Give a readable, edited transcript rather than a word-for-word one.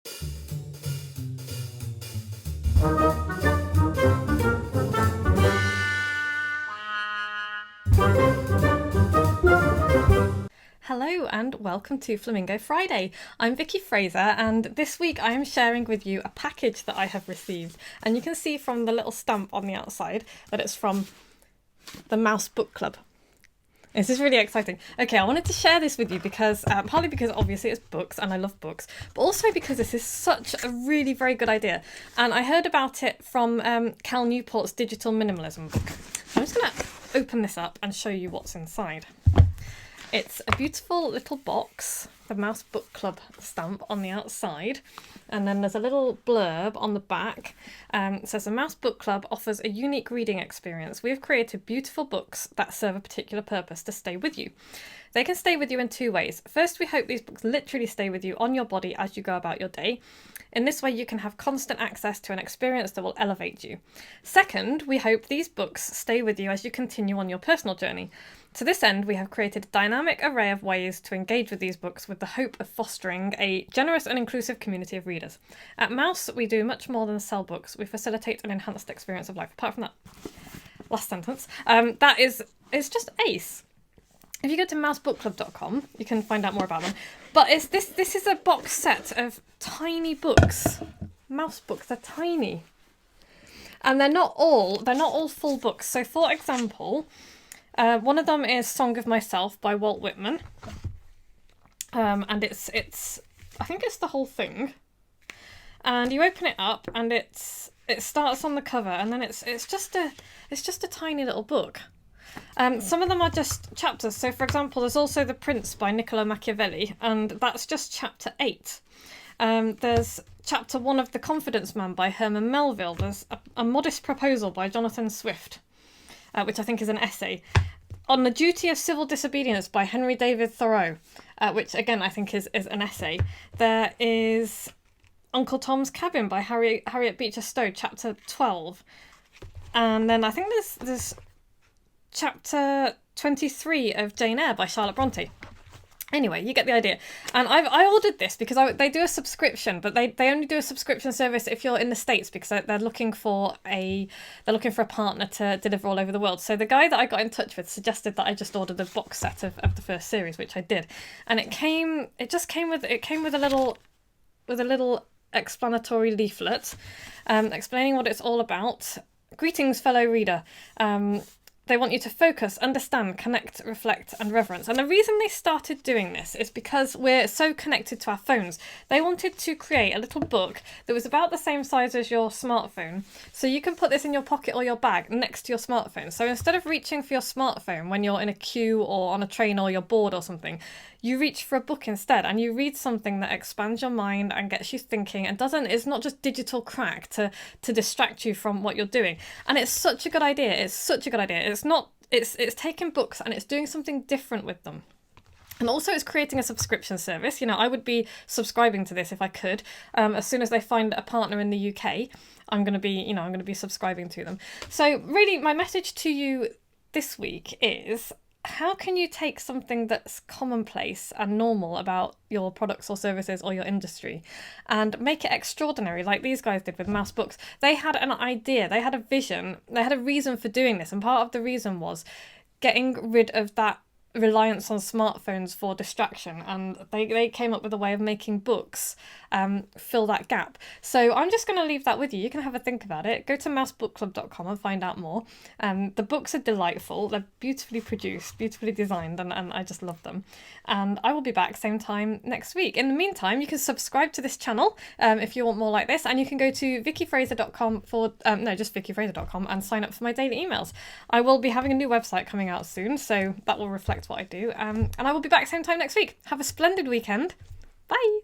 Hello and welcome to Flamingo Friday. I'm Vicky Fraser, and this week I am sharing with you a package that I have received, and you can see from the little stamp on the outside that it's from the Mouse Book Club. This is really exciting. Okay, I wanted to share this with you because partly because obviously it's books and I love books, but also because this is such a really very good idea, and I heard about it from Cal Newport's Digital Minimalism book. I'm just going to open this up and show you what's inside. It's a beautiful little box, the Mouse Book Club stamp on the outside, and then there's a little blurb on the back. It says, the Mouse Book Club offers a unique reading experience. We have created beautiful books that serve a particular purpose to stay with you. They can stay with you in two ways. First, we hope these books literally stay with you on your body as you go about your day. In this way, you can have constant access to an experience that will elevate you. Second, we hope these books stay with you as you continue on your personal journey. To this end, we have created a dynamic array of ways to engage with these books with the hope of fostering a generous and inclusive community of readers. At Mouse, we do much more than sell books. We facilitate an enhanced experience of life. Apart from that last sentence, it's just ace. If you go to mousebookclub.com, you can find out more about them. But this is a box set of tiny books. Mouse books, they're tiny. And they're not all full books. So for example, one of them is Song of Myself by Walt Whitman. And it's I think it's the whole thing. And you open it up and it starts on the cover, and then it's just a tiny little book. Some of them are just chapters. So, for example, there's also The Prince by Niccolo Machiavelli, and that's just chapter 8. There's chapter 1 of The Confidence Man by Herman Melville. There's a Modest Proposal by Jonathan Swift, which I think is an essay. On the Duty of Civil Disobedience by Henry David Thoreau, which again I think is an essay. There is Uncle Tom's Cabin by Harriet Beecher Stowe, chapter 12. And then I think there's chapter 23 of Jane Eyre by Charlotte Bronte. Anyway, you get the idea. And I ordered this because they do a subscription, but they only do a subscription service if you're in the States, because they're looking for a partner to deliver all over the world. So the guy that I got in touch with suggested that I just order the box set of the first series, which I did. And it came with a little explanatory leaflet explaining what it's all about. Greetings, fellow reader. They want you to focus, understand, connect, reflect, and reverence. And the reason they started doing this is because we're so connected to our phones. They wanted to create a little book that was about the same size as your smartphone. So you can put this in your pocket or your bag next to your smartphone. So instead of reaching for your smartphone when you're in a queue or on a train or you're bored or something, you reach for a book instead, and you read something that expands your mind and gets you thinking and it's not just digital crack to distract you from what you're doing. And it's such a good idea. It's taking books and it's doing something different with them. And also it's creating a subscription service. You know, I would be subscribing to this if I could. As soon as they find a partner in the UK, I'm going to be subscribing to them. So really my message to you this week is, how can you take something that's commonplace and normal about your products or services or your industry and make it extraordinary, like these guys did with Mouse Books? They had an idea, they had a vision, they had a reason for doing this, and part of the reason was getting rid of that reliance on smartphones for distraction, and they came up with a way of making books fill that gap. So I'm just going to leave that with you. You can have a think about it. Go to mousebookclub.com and find out more. The books are delightful. They're beautifully produced, beautifully designed, and I just love them. And I will be back same time next week. In the meantime, you can subscribe to this channel if you want more like this, and you can go to vickyfraser.com just vickyfraser.com and sign up for my daily emails. I will be having a new website coming out soon, so that will reflect what I do. And I will be back same time next week. Have a splendid weekend. Bye.